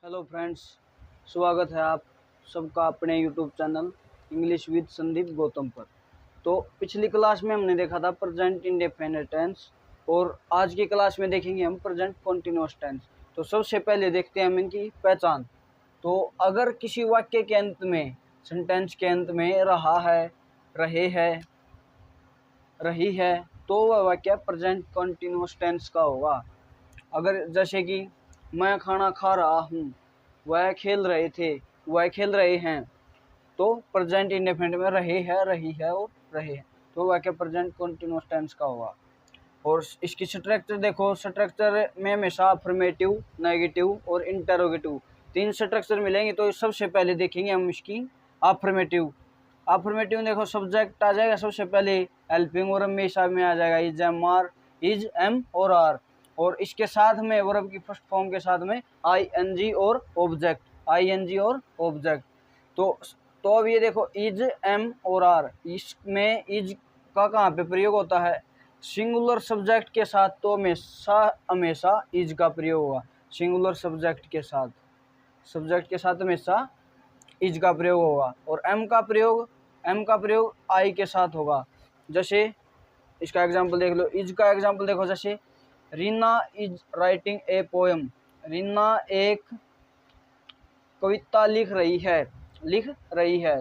Hello friends, स्वागत है आप सबका अपने YouTube channel English with Sandeep Gautam पर। तो पिछली क्लास में हमने देखा था प्रेजेंट इंडेफिनिट टेंस और आज की क्लास में देखेंगे हम प्रेजेंट कॉन्टिन्यूअस टेंस। तो सबसे पहले देखते हैं हम इनकी पहचान। तो अगर किसी वाक्य के अंत में, सेंटेंस के अंत में रहा है, रहे है, रही है, तो वह वाक्य प्रेजेंट कॉन्टिन्यूअस टेंस का होगा। अगर जैसे कि मैं खाना खा रहा हूँ, वह खेल रहे थे, वह खेल रहे हैं, तो प्रेजेंट इंडेफिनिट में रहे है, रही है और रहे हैं, तो वाक्य प्रेजेंट कॉन्टिन्यूअस टेंस का होगा। और इसकी स्ट्रक्चर देखो, स्ट्रक्चर में हमेशा अफर्मेटिव, नेगेटिव और इंटरोगेटिव तीन स्ट्रक्चर मिलेंगे। तो सबसे पहले देखेंगे हम इसकी अफर्मेटिव। अफर्मेटिव देखो, सब्जेक्ट आ जाएगा सबसे पहले, हेल्पिंग वर्ब हमेशा में आ जाएगा is, am, are, is, am और आर। और इसके साथ में वर्ब की फर्स्ट फॉर्म के साथ में आईएनजी और ऑब्जेक्ट, आईएनजी और ऑब्जेक्ट। तो अब ये देखो, इज, एम और आर, इसमें इज का कहाँ पे प्रयोग होता है? सिंगुलर सब्जेक्ट के साथ तो हमेशा हमेशा इज का प्रयोग होगा। सिंगुलर सब्जेक्ट के साथ, सब्जेक्ट के साथ हमेशा इज का प्रयोग होगा। और एम का प्रयोग आई के साथ होगा। जैसे इसका एग्जांपल देख लो, इज का एग्जांपल देखो, जैसे Reena is writing a poem, Reena एक कविता लिख रही है,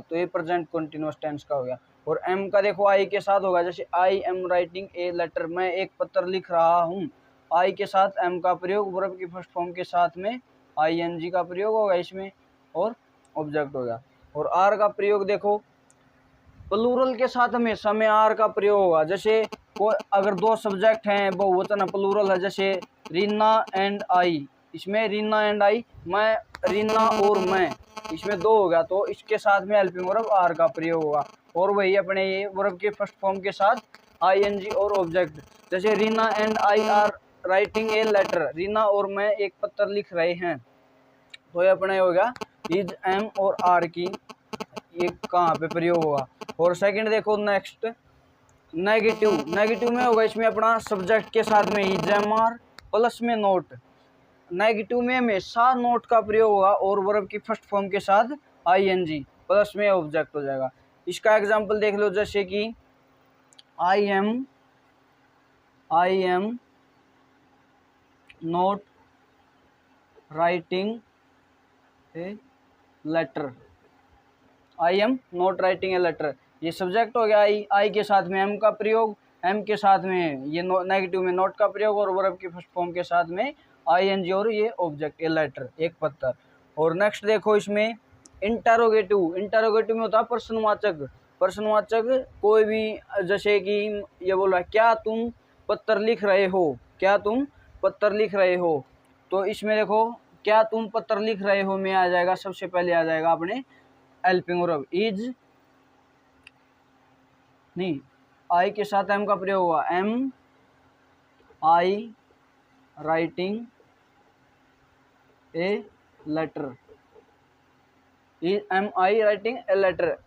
तो ये प्रेजेंट कंटिन्यूअस टेंस का हो गया। और एम का देखो, आई के साथ होगा, जैसे I am writing a letter, मैं एक पत्र लिख रहा हूँ, आई के साथ एम का प्रयोग, वर्ब की फर्स्ट फॉर्म के साथ में आईएनजी का प्रयोग होगा इसमें और ऑब्जेक्ट हो गया। और आर का प्रयोग देखो, प्लूरल के साथ हमेशा में आर का प्रयोग होगा। जैसे अगर दो सब्जेक्ट हैं, बहुवचन प्लूरल है, जैसे रीना एंड आई, इसमें रीना एंड आई, मैं, रीना और मैं, इसमें दो होगा, तो इसके साथ में हेल्पिंग वर्ब आर का प्रयोग होगा। और वही अपने ये वर्ब के फर्स्ट फॉर्म के साथ आईएनजी और ऑब्जेक्ट, जैसे Reena and I are writing a letter, Reena और मैं एक पत्र लिख रहे हैं, तो ये अपने हो गया इज, एम और आर की ये कहाँ पे प्रयोग होगा। और सेकंड देखो, नेक्स्ट नेगेटिव में होगा, इसमें अपना सब्जेक्ट के साथ में इज, एम, आर प्लस में नोट। नेगेटिव में हमेशा नोट का प्रयोग होगा और वर्ब की फर्स्ट फॉर्म के साथ आईएनजी प्लस में ऑब्जेक्ट हो जाएगा। इसका एग्जांपल देख लो, जैसे कि I am not writing a letter, I am not writing a letter, ये सब्जेक्ट हो गया। आई के साथ में एम का प्रयोग, एम के साथ में ये नेगेटिव में नॉट का प्रयोग, और वर्ब की फर्स्ट फॉर्म के साथ में आईएनजी और ये ऑब्जेक्ट, ए लेटर, एक पत्थर। और नेक्स्ट देखो, इसमें इंटरोगेटिव में होता है प्रश्नवाचक कोई भी, जैसे कि ये बोल रहा है, क्या तुम पत्र लिख रहे हो, क्या तुम पत्र लिख रहे हो, तो इसमें देखो, क्या तुम पत्र लिख रहे हो में आ जाएगा, सबसे पहले आ जाएगा अपने हेल्पिंग वर्ब इज, नहीं, आई के साथ एम का प्रयोग हुआ, am I writing a letter, is, am I writing a letter,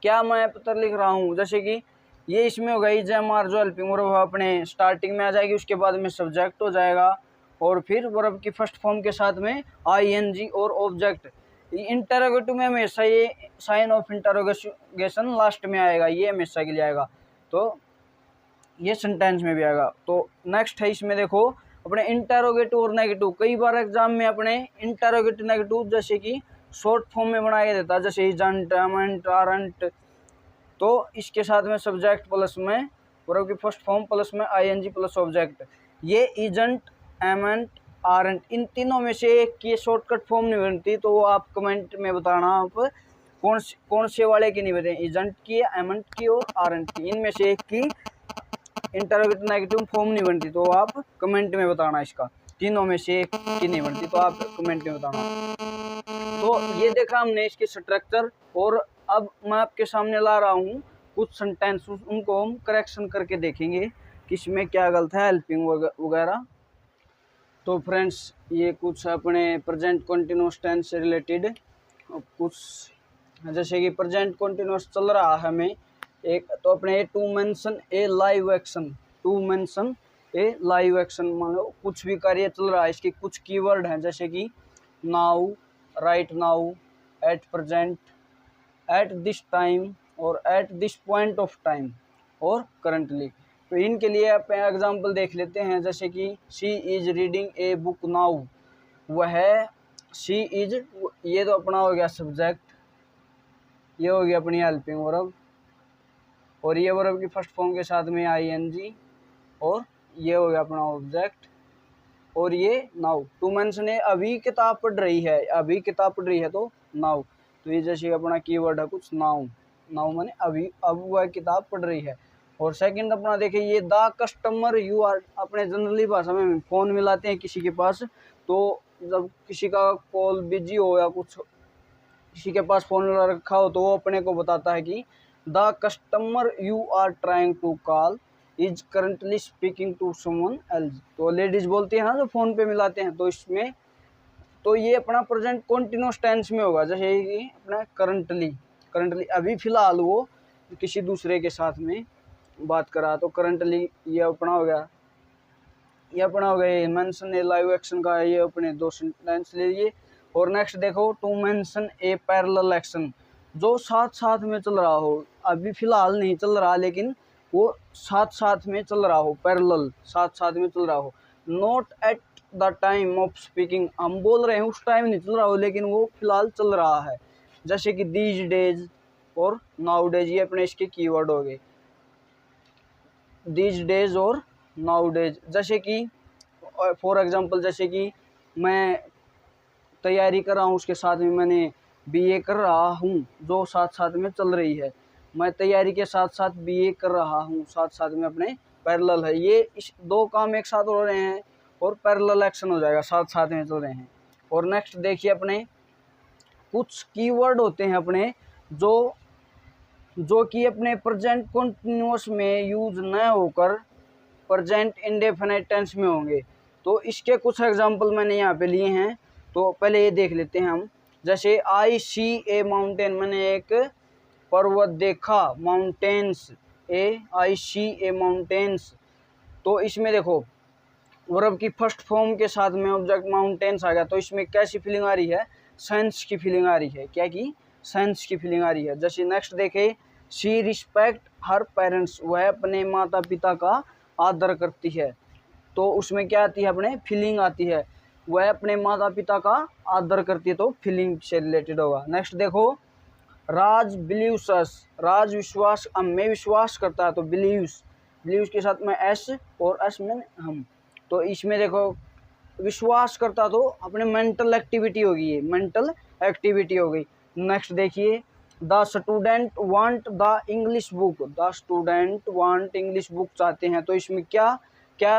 क्या मैं पत्र लिख रहा हूँ। जैसे कि ये इसमें होगा इज, एम, आर, जो हेल्पिंग वर्ब अपने स्टार्टिंग में आ जाएगी, उसके बाद में सब्जेक्ट हो जाएगा, और फिर वर्ब की फर्स्ट फॉर्म के साथ में आईएनजी और ऑब्जेक्ट। इंटरोगेटिव में हमेशा ये साइन ऑफ इंटरोगेशन लास्ट में आएगा, ये हमेशा के लिए आएगा, तो ये सेंटेंस में भी आएगा। तो नेक्स्ट है, इसमें देखो अपने इंटरोगेटिव और नेगेटिव, कई बार एग्जाम में अपने इंटरोगेटिव नेगेटिव जैसे कि शॉर्ट फॉर्म में बना के देता है, जैसे इजंट, एमेंट, आरंट, तो इसके साथ में सब्जेक्ट प्लस में वर्ब की फर्स्ट फॉर्म प्लस में आईएनजी प्लस ऑब्जेक्ट। ये इजंट, एमेंट, आरंट, इन तीनों में से एक की शॉर्टकट फॉर्म नहीं बनती, तो वो आप कमेंट में बताना आप कौन से वाले की नहीं बने, इजंट की, एमेंट की और आरंट की, इनमें से एक की इंटरोगेटिव नेगेटिव फॉर्म नहीं बनती, तो आप कमेंट में बताना, इसका तीनों में से एक की नहीं बनती, तो आप कमेंट में बताना। तो ये देखा हमने इसकी स्ट्रक्चर, और अब मैं आपके सामने ला रहा हूँ कुछ सेंटेंस, उनको हम करेक्शन करके देखेंगे कि इसमें क्या गलत है, हेल्पिंग वगैरह। तो फ्रेंड्स, ये कुछ अपने प्रेजेंट कंटिन्यूअस टेंस से रिलेटेड कुछ, जैसे कि प्रेजेंट कंटिन्यूअस चल रहा है हमें एक, तो अपने to mention a live action, मान लो कुछ भी कार्य चल रहा है, इसके कुछ कीवर्ड हैं, जैसे कि now, right now, at present, at this time और at this point of time और करंटली। तो इनके लिए आप एग्जांपल देख लेते हैं, जैसे कि she is reading a book now, वह शी इज, ये तो अपना हो गया सब्जेक्ट, ये हो गया अपनी हेल्पिंग वर्ब, और ये वर्ब की फर्स्ट फॉर्म के साथ में आईएनजी, और ये हो गया अपना ऑब्जेक्ट, और ये नाउ। टू मेंशन ने अभी किताब पढ़ रही है, अभी किताब पढ़ रही है तो नाउ। तो ये जैसे अपना कीवर्ड है कुछ नाउ, नाउ माने अभी, अब वह किताब पढ़ रही है। और सेकंड अपना देखिए ये द कस्टमर यू आर, अपने जनरली भाषा में फ़ोन मिलाते हैं किसी के पास, तो जब किसी का कॉल बिजी हो या कुछ किसी के पास फ़ोन रखा हो तो वो अपने को बताता है कि the customer you are trying to call is currently speaking to someone else. तो लेडीज बोलती है ना जो फ़ोन पे मिलाते हैं, तो इसमें तो ये अपना प्रेजेंट कॉन्टिन्यूस टेंस में होगा, जैसे कि अपना करंटली, करंटली अभी फ़िलहाल वो किसी दूसरे के साथ में बात करा, तो करंटली ये अपना हो गया, ये अपना हो गया मेंशन ए लाइव एक्शन का, ये अपने दो सेंटेंस ले लिए। और नेक्स्ट देखो to mention a parallel action, जो साथ साथ में चल रहा हो, अभी फ़िलहाल नहीं चल रहा लेकिन वो साथ साथ में चल रहा हो, पैरेलल साथ साथ में चल रहा हो। Not at the time of speaking, हम बोल रहे हैं उस टाइम नहीं चल रहा हो लेकिन वो फिलहाल चल रहा है, जैसे कि दीज डेज और नाउ डेज, ये अपने इसके कीवर्ड हो गए, दीज डेज और नाउ डेज। जैसे कि फॉर एग्जांपल, जैसे कि मैं तैयारी कर रहा हूँ, उसके साथ में मैंने बीए कर रहा हूँ, जो साथ साथ में चल रही है, मैं तैयारी के साथ साथ बीए कर रहा हूँ, साथ साथ में अपने पैरेलल है, ये इस दो काम एक साथ हो रहे हैं और पैरेलल एक्शन हो जाएगा, साथ साथ में चल रहे हैं। और नेक्स्ट देखिए अपने कुछ कीवर्ड होते हैं अपने जो कि अपने प्रेजेंट कंटिन्यूअस में यूज न होकर प्रेजेंट इंडेफिनिट टेंस में होंगे। तो इसके कुछ एग्जांपल मैंने यहाँ पे लिए हैं, तो पहले ये देख लेते हैं हम। जैसे आई सी ए माउंटेन, मैंने एक पर्वत देखा, माउंटेन्स, ए आई सी ए माउंटेन्स। तो इसमें देखो वर्ब की फर्स्ट फॉर्म के साथ में ऑब्जेक्ट माउंटेन्स आ गया, तो इसमें कैसी फीलिंग आ रही है, सेंस की फीलिंग आ रही है, क्या की सेंस की फीलिंग आ रही है। जैसे नेक्स्ट देखे शी रिस्पेक्ट हर पेरेंट्स, वह अपने माता पिता का आदर करती है, तो उसमें क्या आती है अपने फीलिंग आती है, वह अपने माता पिता का आदर करती है, तो फीलिंग से रिलेटेड होगा। नेक्स्ट देखो राज बिलीव्स अस, राज विश्वास, में विश्वास करता है, तो बिलीव्स, बिलीव्स के साथ में एस और एस में हम, तो इसमें देखो विश्वास करता तो अपने मेंटल एक्टिविटी होगी, ये मेंटल एक्टिविटी हो गई। नेक्स्ट देखिए the student want the English book, the student want English book चाहते हैं, तो इसमें क्या क्या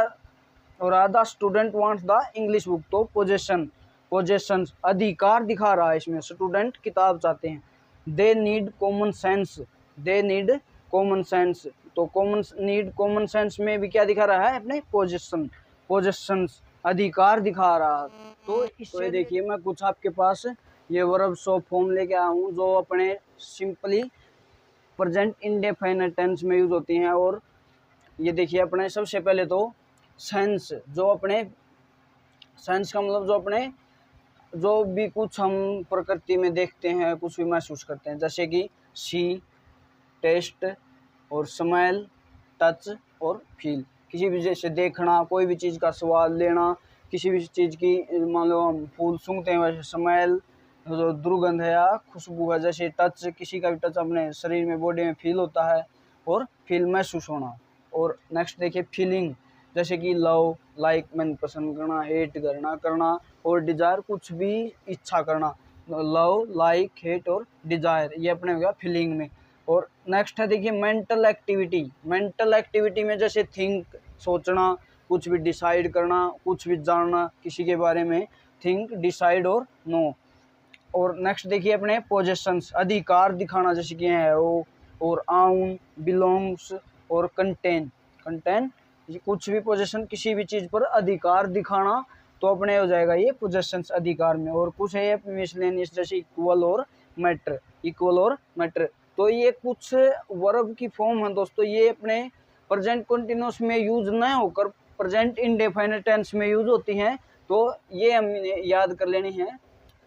हो रहा है, the student wants the English book, तो पोजेशन, पोजेशन अधिकार दिखा रहा है इसमें, स्टूडेंट किताब चाहते हैं। They need common sense, they need common sense, तो कॉमन नीड कॉमन सेंस में भी क्या दिखा रहा है अपने पोजेशन, पोजेशंस अधिकार दिखा रहा। तो इससे देखिए मैं कुछ आपके पास ये वर्ब शॉप फॉर्म लेके आया हूँ जो अपने सिंपली प्रेजेंट इंडेफिनिट टेंस में यूज होती हैं। और ये देखिए अपने सबसे पहले तो सेंस, जो अपने सेंस का मतलब जो अपने जो भी कुछ हम प्रकृति में देखते हैं, कुछ भी महसूस करते हैं, जैसे कि सी, टेस्ट और स्मेल, टच और फील, किसी भी जैसे देखना, कोई भी चीज़ का स्वाद लेना, किसी भी चीज़ की, मान लो हम फूल सूंघते हैं वैसे स्मेल जो दुर्गंध है या खुशबू है, जैसे टच, किसी का भी टच अपने शरीर में बॉडी में फील होता है, और फील महसूस होना। और नेक्स्ट देखिए फीलिंग, जैसे कि लव, लाइक मन पसंद करना, हेट करना, और डिजायर कुछ भी इच्छा करना, लव, लाइक, हेट और डिजायर, ये अपने हो गया फीलिंग में। और नेक्स्ट है देखिए मेंटल एक्टिविटी, मेंटल एक्टिविटी में जैसे थिंक, सोचना, कुछ भी डिसाइड करना, कुछ भी जानना किसी के बारे में, थिंक, डिसाइड और नो। और नेक्स्ट देखिए अपने पोजेशंस, अधिकार दिखाना, जैसे कि है वो, और आउन, बिलोंग्स और कंटेन, कंटेन, ये कुछ भी पोजेशन किसी भी चीज़ पर अधिकार दिखाना, तो अपने हो जाएगा ये पोजेशंस अधिकार में। और कुछ है मिसलेनियस, जैसे इक्वल और मैटर, इक्वल और मैटर। तो ये कुछ वर्ब की फॉर्म है दोस्तों, ये अपने प्रेजेंट कंटिन्यूअस में यूज न होकर प्रेजेंट इंडेफिनिट टेंस में यूज होती हैं, तो ये हमें याद कर लेनी है।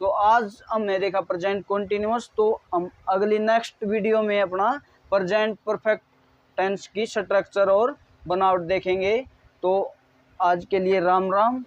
तो आज हमने देखा प्रेजेंट कंटिन्यूअस, तो हम अगली नेक्स्ट वीडियो में अपना प्रेजेंट परफेक्ट टेंस की स्ट्रक्चर और बनावट देखेंगे। तो आज के लिए राम राम।